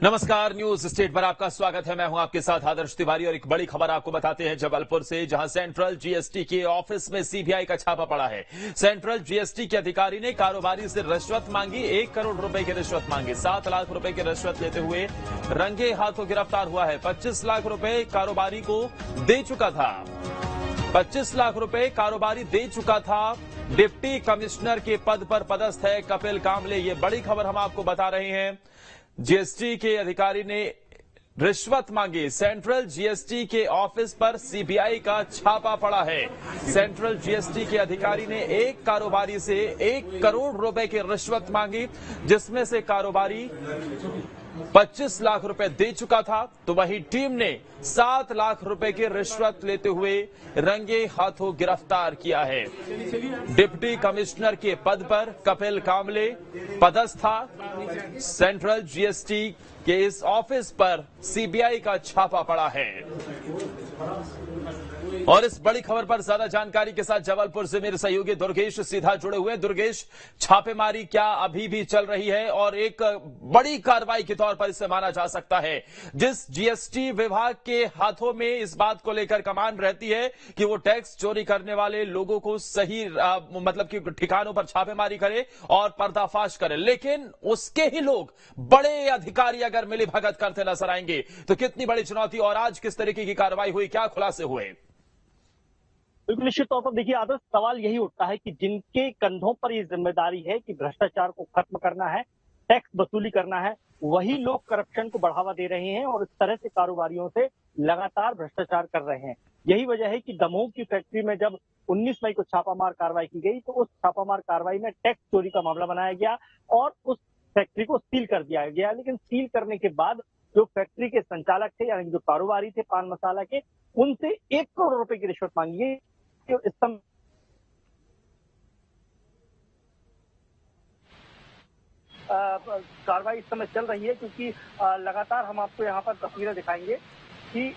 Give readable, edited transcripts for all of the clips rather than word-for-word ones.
नमस्कार, news state पर आपका स्वागत है। मैं हूं आपके साथ आदर्श तिवारी और एक बड़ी खबर आपको बताते हैं जबलपुर से, जहां सेंट्रल जीएसटी के ऑफिस में सीबीआई का छापा पड़ा है। सेंट्रल जीएसटी के अधिकारी ने कारोबारी से रिश्वत मांगी, 1 करोड़ रुपए की रिश्वत मांगी। 7 लाख रुपए की रिश्वत लेते हुए रंगे हाथों गिरफ्तार हुआ है। 25 लाख रुपए कारोबारी को दे चुका था। 25 लाख रुपए कारोबारी दे चुका था। डिप्टी कमिश्नर के पद पर पदस्थ है कपिल कांबले। ये बड़ी खबर हम आपको बता रहे हैं। जीएसटी के अधिकारी ने रिश्वत मांगी। सेंट्रल जीएसटी के ऑफिस पर सीबीआई का छापा पड़ा है। सेंट्रल जीएसटी के अधिकारी ने एक कारोबारी से 1 करोड़ रुपए की रिश्वत मांगी, जिसमें से कारोबारी 25 लाख रुपए दे चुका था, तो वही टीम ने 7 लाख रुपए की रिश्वत लेते हुए रंगे हाथों गिरफ्तार किया है। डिप्टी कमिश्नर के पद पर कपिल कांबले पदस्थ था। सेंट्रल जीएसटी के इस ऑफिस पर सीबीआई का छापा पड़ा है। और इस बड़ी खबर पर ज्यादा जानकारी के साथ जबलपुर से मेरे सहयोगी दुर्गेश सीधा जुड़े हुए। दुर्गेश, छापेमारी क्या अभी भी चल रही है? और एक बड़ी कार्रवाई के तौर पर इसे माना जा सकता है। जिस जीएसटी विभाग के हाथों में इस बात को लेकर कमान रहती है कि वो टैक्स चोरी करने वाले लोगों को सही मतलब कि ठिकानों पर छापेमारी करे और पर्दाफाश करे, लेकिन उसके ही लोग बड़े अधिकारी अगर मिलीभगत करते नजर आएंगे तो कितनी बड़ी चुनौती। और आज किस तरीके की कार्रवाई हुई, क्या खुलासे हुए? बिल्कुल, निश्चित तौर पर देखिए आदर्श, सवाल यही उठता है कि जिनके कंधों पर ये जिम्मेदारी है कि भ्रष्टाचार को खत्म करना है, टैक्स वसूली करना है, वही लोग करप्शन को बढ़ावा दे रहे हैं और इस तरह से कारोबारियों से लगातार भ्रष्टाचार कर रहे हैं। यही वजह है कि दमोह की फैक्ट्री में जब 19 मई को छापामार कार्रवाई की गई, तो उस छापामार कार्रवाई में टैक्स चोरी का मामला बनाया गया और उस फैक्ट्री को सील कर दिया गया। लेकिन सील करने के बाद जो फैक्ट्री के संचालक थे, यानी जो कारोबारी थे पान मसाला के, उनसे 1 करोड़ रुपए की रिश्वत मांगी गई। इस समय कार्रवाई इस समय चल रही है, क्योंकि लगातार हम आपको यहाँ पर तस्वीरें दिखाएंगे कि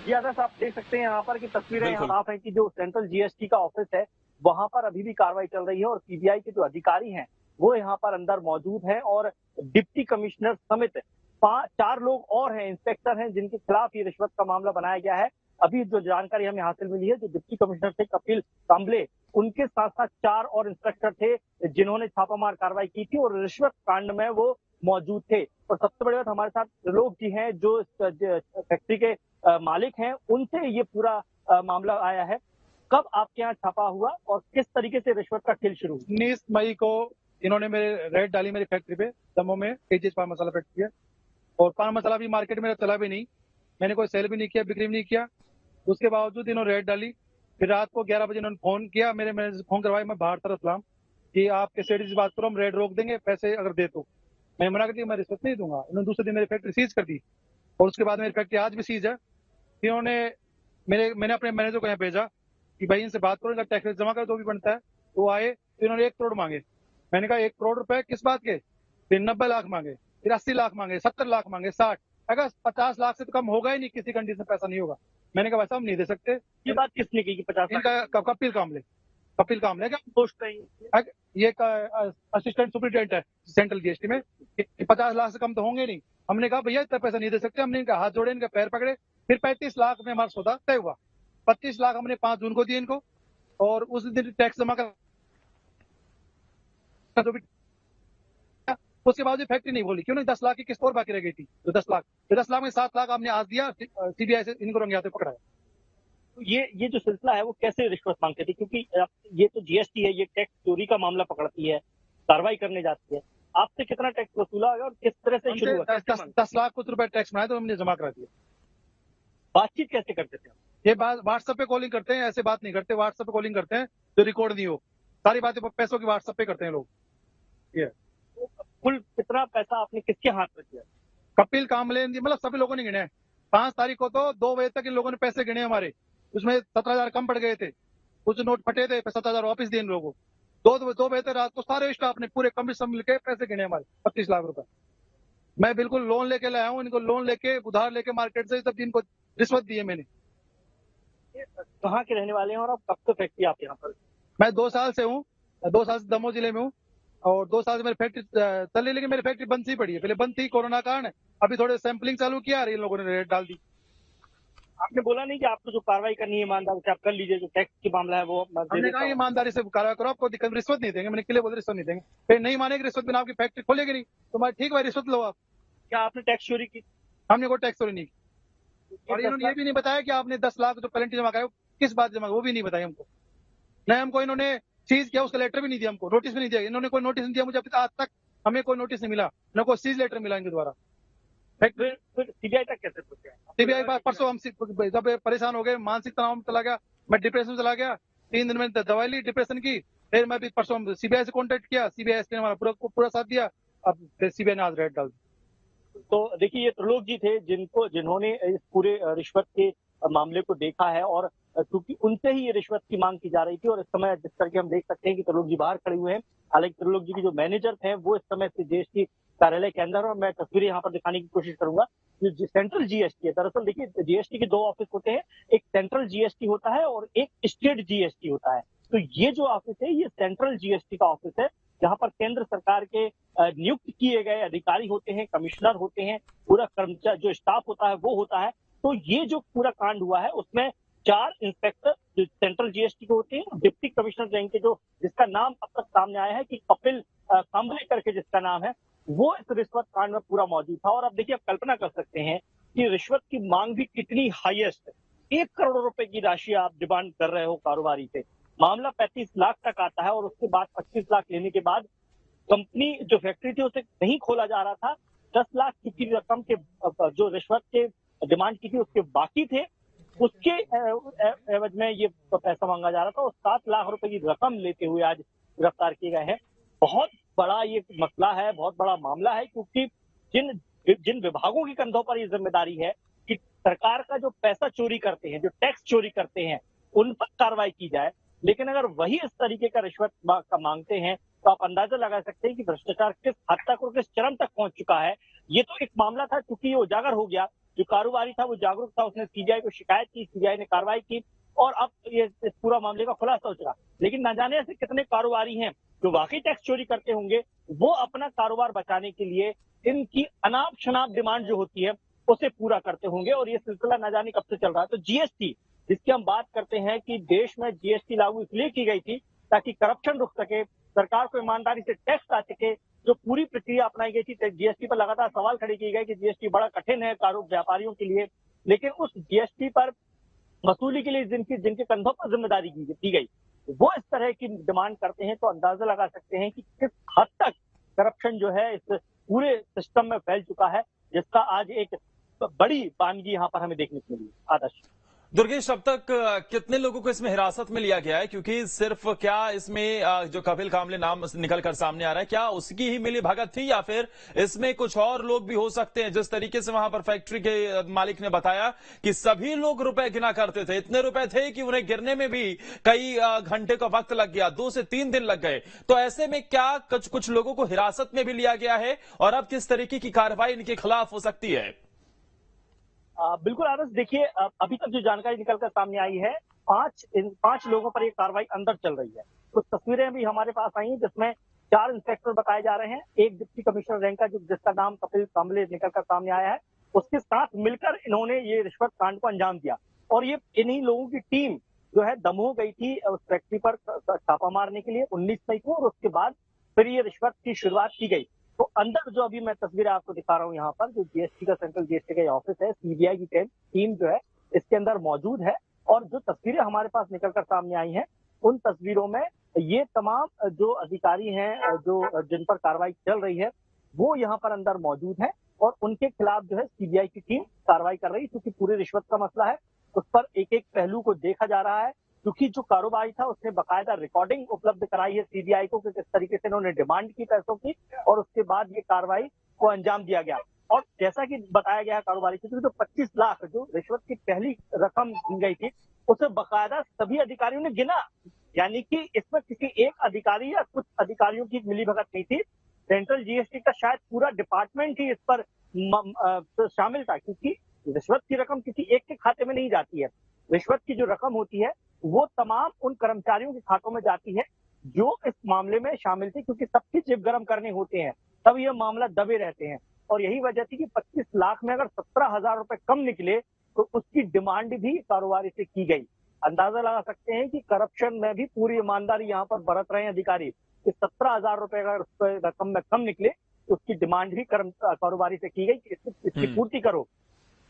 जी आदर्श, आप देख सकते हैं यहाँ पर की तस्वीरें यहाँ साफ है कि जो सेंट्रल जीएसटी का ऑफिस है वहां पर अभी भी कार्रवाई चल रही है और सीबीआई के जो अधिकारी हैं वो यहाँ पर अंदर मौजूद हैं और डिप्टी कमिश्नर समेत 4 लोग और हैं, इंस्पेक्टर हैं, जिनके खिलाफ ये रिश्वत का मामला बनाया गया है। अभी जो जानकारी हमें हासिल मिली है, जो डिप्टी कमिश्नर थे कपिल कांबले, उनके साथ साथ 4 और इंस्पेक्टर थे जिन्होंने छापामार कार्रवाई की थी और रिश्वत कांड में वो मौजूद थे। और सबसे बड़ी बात, हमारे साथ लोग जी हैं जो इस फैक्ट्री के मालिक हैं, उनसे ये पूरा मामला आया है। कब आपके यहाँ छापा हुआ और किस तरीके से रिश्वत का खेल शुरू? 19 मई को इन्होंने मेरे रेड डाली मेरी फैक्ट्री पे, दमोह में केजीएस पान मसाला फैक्ट्री है। और पान मसाला भी मार्केट में चला भी नहीं, मैंने कोई सेल भी नहीं किया, बिक्री भी नहीं किया। उसके बावजूद इन्होंने रेड डाली। फिर रात को 11 बजे इन्होंने फोन किया, मेरे मैनेजर से फोन करवाया, मैं बाहर तरफ लाम कि आपके सेठ से बात करो, हम रेड रोक देंगे, पैसे अगर दे तो। मैंने मना कर दिया, मैं रिश्वत नहीं दूंगा। इन्होंने दूसरे दिन मेरी फैक्ट्री सीज कर दी और उसके बाद मेरी फैक्ट्री आज भी सीज है। इन्होंने मैंने अपने मैनेजर को यहाँ भेजा कि भाई इनसे बात करो, इनका टैक्स जमा कर, जो भी बनता है। तो आए तो इन्होंने 1 करोड़ मांगे। मैंने कहा 1 करोड़ रुपए किस बात के? फिर 90 लाख मांगे, फिर 80 लाख मांगे, 70 लाख मांगे, 60। अगर 50 लाख से तो कम होगा ही नहीं, किसी कंडीशन पैसा नहीं होगा। मैंने कहा वैसा हम नहीं दे सकते। ये बात किसने की कि 50 लाख? इनका कपिल कांबले क्या पोस्ट नहीं, ये असिस्टेंट सुपरिटेंडेंट है सेंट्रल जीएसटी में, 50 लाख से कम तो होंगे नहीं। हमने कहा भैया इतना पैसा नहीं दे सकते। हमने इनका हाथ जोड़े, इनके पैर पकड़े। फिर 35 लाख में हमारा सौदा तय हुआ। 25 लाख हमने 5 जून को दिए इनको और उस दिन टैक्स जमा कर, जो भी उसके बाद फैक्ट्री नहीं बोली, क्यों नहीं? 10 लाख की किस्त और बाकी रह गई थी, तो 10 लाख, तो 10 लाख में 7 लाख आपने आज दिया। सीबीआई से इनको रंगे हाथ पकड़ा है। तो ये जो सिलसिला है वो कैसे रिश्वत मांगते थे? क्योंकि ये तो जीएसटी है, ये टैक्स चोरी का मामला पकड़ती है, कार्रवाई करने जाती है। आपसे कितना टैक्स वसूला और किस तरह से शुरू हुआ? 10 लाख कुछ रुपए टैक्स बनाए तो हमने जमा करा दिया। बातचीत कैसे करते थे? ये बात व्हाट्सएप पे कॉलिंग करते हैं, ऐसे बात नहीं करते। व्हाट्सएप पे कॉलिंग करते हैं जो रिकॉर्ड नहीं हो, सारी बातें पैसों की व्हाट्सएप पे करते हैं लोग। ये कुल कितना पैसा आपने किसके हाथ में दिया? कपिल कांबले, मतलब सभी लोगों ने गिने। 5 तारीख को तो 2 बजे तक इन लोगों ने पैसे गिने हमारे, उसमें 17,000 कम पड़ गए थे, कुछ नोट फटे थे, 17,000 वापस दिए इन लोगों को। 2 बजे तक रात को सारे स्टाफ ने पूरे कमीशन मिलकर पैसे गिने हमारे 25 लाख रुपए। मैं बिल्कुल लोन लेके लाया हूँ, इनको लोन लेके उधार लेके मार्केट से तब इनको रिश्वत दी है मैंने। कहाँ के रहने वाले हैं और अब कब से फैक्ट्री आप यहाँ पर? मैं 2 साल से हूँ, 2 साल से दमोह जिले में हूँ और 2 साल से मेरी फैक्ट्री चल रही, लेकिन मेरी फैक्ट्री बंद सी पड़ी है। पहले बंद थी कोरोना कारण, अभी थोड़े सैंपलिंग चालू किया और इन लोगों ने रेट डाल दी। आपने बोला नहीं कि आपको जो कार्रवाई करनी है ईमानदारी से आप कर लीजिए, जो टैक्स की मामला है वो मैं दे हमने देता कहा हूँ। ईमानदारी से कार्रवाई करो, आपको दिक्कत, रिश्वत नहीं देंगे। मैंने क्लियर बोला रिश्वत नहीं देंगे। फिर नहीं मानेगी रिश्वत बिना आपकी फैक्ट्री खोलेगी नहीं, तो मैं ठीक है रिश्वत लो आप। क्या आपने टैक्स चोरी की? हमने कोई टैक्स चोरी नहीं की और इन्होंने ये भी नहीं बताया कि आपने 10 लाख जो पेनल्टी जमा कराए किस बात जमा, वो भी नहीं बताया हमको। नहीं हमको इन्होंने सीज किया, उसका लेटर भी नहीं दिया, हमको नोटिस भी नहीं दिया। इन्होंने कोई नोटिस नहीं दिया मुझे, अभी आज तक हमें कोई नोटिस नहीं मिला, न कोई सीज लेटर मिला इनके द्वारा। फिर सीबीआई तक कैसे पहुंचे? सीबीआई पास परसों हम जब परेशान हो गए, मानसिक तनाव में चला गया, मैं डिप्रेशन में चला गया, 3 दिन में दवाई ली डिप्रेशन की। फिर मैं भी परसों सीबीआई से कॉन्टेक्ट किया, सीबीआई ने हमारा पूरा साथ दिया। अब सीबीआई ने आज रेड डाल दी। तो देखिए, ये त्रिलोक जी थे जिन्होंने इस पूरे रिश्वत के मामले को देखा है और क्योंकि उनसे ही ये रिश्वत की मांग की जा रही थी और इस समय जिस तरह के हम देख सकते हैं कि त्रिलोक जी बाहर खड़े हुए हैं। हालांकि त्रिलोक जी के जो मैनेजर थे वो इस समय से जीएसटी कार्यालय के अंदर, और मैं तस्वीरें यहाँ पर दिखाने की कोशिश करूंगा। जो सेंट्रल जीएसटी है, दरअसल देखिए जीएसटी के 2 ऑफिस होते हैं, एक सेंट्रल जीएसटी होता है और एक स्टेट जीएसटी होता है। तो ये जो ऑफिस है ये सेंट्रल जीएसटी का ऑफिस है, जहां पर केंद्र सरकार के नियुक्त किए गए अधिकारी होते हैं, कमिश्नर होते हैं, पूरा कर्मचारी जो स्टाफ होता है वो होता है। तो ये जो पूरा कांड हुआ है उसमें 4 इंस्पेक्टर जो सेंट्रल जीएसटी के होते हैं, डिप्टी कमिश्नर रैंक के जो जिसका नाम अब तक सामने आया है कि कपिल कांबले करके जिसका नाम है, वो इस रिश्वत कांड में पूरा मौजूद था। और अब देखिए, आप कल्पना कर सकते हैं कि रिश्वत की मांग भी कितनी हाईएस्ट, 1 करोड़ रुपए की राशि आप डिमांड कर रहे हो कारोबारी से। मामला 35 लाख तक आता है और उसके बाद 25 लाख लेने के बाद कंपनी जो फैक्ट्री थी उसे नहीं खोला जा रहा था। 10 लाख की रकम के जो रिश्वत के डिमांड की थी उसके बाकी थे, उसके एवज में ये पैसा मांगा जा रहा था और 7 लाख रुपए की रकम लेते हुए आज गिरफ्तार किए गए हैं। बहुत बड़ा ये मसला है, बहुत बड़ा मामला है, क्योंकि जिन जिन विभागों के कंधों पर ये जिम्मेदारी है कि सरकार का जो पैसा चोरी करते हैं, जो टैक्स चोरी करते हैं, उन पर कार्रवाई की जाए, लेकिन अगर वही इस तरीके का रिश्वत का मांगते हैं तो आप अंदाजा लगा सकते हैं कि भ्रष्टाचार किस हद तक और किस चरम तक पहुंच चुका है। ये तो एक मामला था, चूंकि ये उजागर हो गया, जो कारोबारी था वो जागरूक था, उसने सीबीआई को शिकायत की, सीबीआई ने कार्रवाई की और अब ये इस पूरा मामले का खुलासा हो चुका। लेकिन न जाने ऐसे कितने कारोबारी हैं जो वाकई टैक्स चोरी करते होंगे, वो अपना कारोबार बचाने के लिए इनकी अनाप शनाप डिमांड जो होती है उसे पूरा करते होंगे और ये सिलसिला न जाने कब से चल रहा है। तो जीएसटी जिसकी हम बात करते हैं कि देश में जीएसटी लागू इसलिए की गई थी ताकि करप्शन रुक सके, सरकार को ईमानदारी से टैक्स आ सके। जो पूरी प्रक्रिया अपनाई गई थी, जीएसटी पर लगातार सवाल खड़े किए गए कि जीएसटी बड़ा कठिन है व्यापारियों के लिए, लेकिन उस जीएसटी पर वसूली के लिए जिनके कंधों पर जिम्मेदारी दी गई वो इस तरह की डिमांड करते हैं, तो अंदाजा लगा सकते हैं कि किस हद तक करप्शन जो है इस पूरे सिस्टम में फैल चुका है, जिसका आज एक बड़ी वानगी यहाँ पर हमें देखने को मिली। आदर्श दुर्गेश, अब तक कितने लोगों को इसमें हिरासत में लिया गया है? क्योंकि सिर्फ क्या इसमें जो कपिल कांबले नाम निकलकर सामने आ रहा है, क्या उसकी ही मिली भगत थी या फिर इसमें कुछ और लोग भी हो सकते हैं? जिस तरीके से वहां पर फैक्ट्री के मालिक ने बताया कि सभी लोग रुपए गिना करते थे, इतने रुपए थे कि उन्हें गिरने में भी कई घंटे का वक्त लग गया, 2 से 3 दिन लग गए। तो ऐसे में क्या कुछ लोगों को हिरासत में भी लिया गया है और अब किस तरीके की कार्रवाई इनके खिलाफ हो सकती है? बिल्कुल आदर्श, देखिए अभी तक जो जानकारी निकलकर सामने आई है, 5 लोगों पर ये कार्रवाई अंदर चल रही है। कुछ तस्वीरें भी हमारे पास आई हैं जिसमें 4 इंस्पेक्टर बताए जा रहे हैं, एक डिप्टी कमिश्नर रैंक का जिसका नाम कपिल कांबले निकलकर सामने आया है, उसके साथ मिलकर इन्होंने ये रिश्वत कांड को अंजाम दिया। और ये इन्हीं लोगों की टीम जो है दमोह गई थी उस फैक्ट्री पर छापा मारने के लिए 19 मई को, और उसके बाद फिर ये रिश्वत की शुरुआत की गई। तो अंदर जो अभी मैं तस्वीरें आपको दिखा रहा हूँ यहाँ पर, जो जीएसटी का सेंट्रल जीएसटी का ऑफिस है, सीबीआई की टीम जो है इसके अंदर मौजूद है। और जो तस्वीरें हमारे पास निकलकर सामने आई हैं, उन तस्वीरों में ये तमाम जो अधिकारी हैं जो जिन पर कार्रवाई चल रही है वो यहाँ पर अंदर मौजूद है और उनके खिलाफ जो है सीबीआई की टीम कार्रवाई कर रही है। क्योंकि पूरे रिश्वत का मसला है, उस पर एक एक पहलू को देखा जा रहा है। क्योंकि जो कारोबारी था उसने बकायदा रिकॉर्डिंग उपलब्ध कराई है सीबीआई को कि किस तरीके से इन्होंने डिमांड की पैसों की, और उसके बाद ये कार्रवाई को अंजाम दिया गया। और जैसा कि बताया गया कारोबारी से, तो 25 लाख जो रिश्वत की पहली रकम दी गई थी उसे बकायदा सभी अधिकारियों ने गिना, यानी कि इसमें किसी एक अधिकारी या कुछ अधिकारियों की मिलीभगत नहीं थी। सेंट्रल जीएसटी का शायद पूरा डिपार्टमेंट ही इस पर शामिल था, क्योंकि रिश्वत की रकम किसी एक के खाते में नहीं जाती है। रिश्वत की जो रकम होती है वो तमाम उन कर्मचारियों के खातों में जाती है जो इस मामले में शामिल थे, क्योंकि सबकी जेब गर्म करने होते हैं, तब ये मामला दबे रहते हैं। और यही वजह थी कि 25 लाख में अगर 17,000 रुपए कम निकले तो उसकी डिमांड भी कारोबारी से की गई। अंदाजा लगा सकते हैं कि करप्शन में भी पूरी ईमानदारी यहाँ पर बरत रहे हैं अधिकारी कि 17,000 रुपए अगर रकम में कम निकले तो उसकी डिमांड भी कारोबारी से की गई कि इसकी पूर्ति करो,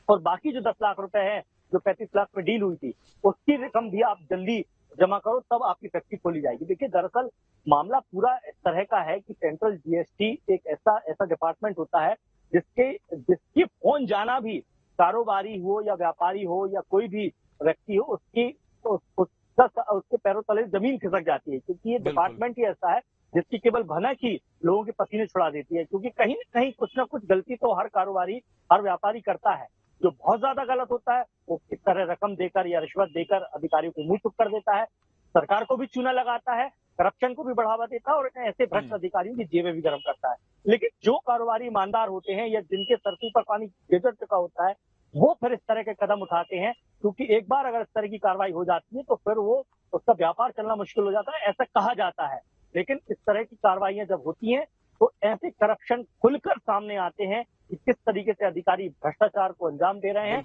और बाकी जो 10 लाख रुपए है जो 35 लाख में डील हुई थी उसकी रकम भी आप जल्दी जमा करो, तब आपकी फैक्ट्री खोली जाएगी। देखिए, दरअसल मामला पूरा इस तरह का है कि सेंट्रल जीएसटी एक ऐसा डिपार्टमेंट होता है जिसकी फोन जाना भी कारोबारी हो या व्यापारी हो या कोई भी व्यक्ति हो उसके पैरों तले जमीन खिसक जाती है, क्योंकि ये डिपार्टमेंट ही ऐसा है जिसकी केवल भनक ही लोगों के पसीने छुड़ा देती है। क्योंकि कहीं ना कहीं कुछ ना कुछ गलती तो हर कारोबारी हर व्यापारी करता है। जो बहुत ज्यादा गलत होता है वो किस तरह रकम देकर या रिश्वत देकर अधिकारियों को मुंह चुप कर देता है, सरकार को भी चूना लगाता है, करप्शन को भी बढ़ावा देता है और ऐसे भ्रष्ट अधिकारियों की जेबें भी गर्म करता है। लेकिन जो कारोबारी ईमानदार होते हैं या जिनके सरसों पर पानी गुजर चुका होता है, वो फिर इस तरह के कदम उठाते हैं, क्योंकि एक बार अगर इस तरह की कार्रवाई हो जाती है तो फिर वो उसका व्यापार चलना मुश्किल हो जाता है, ऐसा कहा जाता है। लेकिन इस तरह की कार्रवाइयां जब होती हैं तो ऐसे करप्शन खुलकर सामने आते हैं कि किस तरीके से अधिकारी भ्रष्टाचार को अंजाम दे रहे हैं।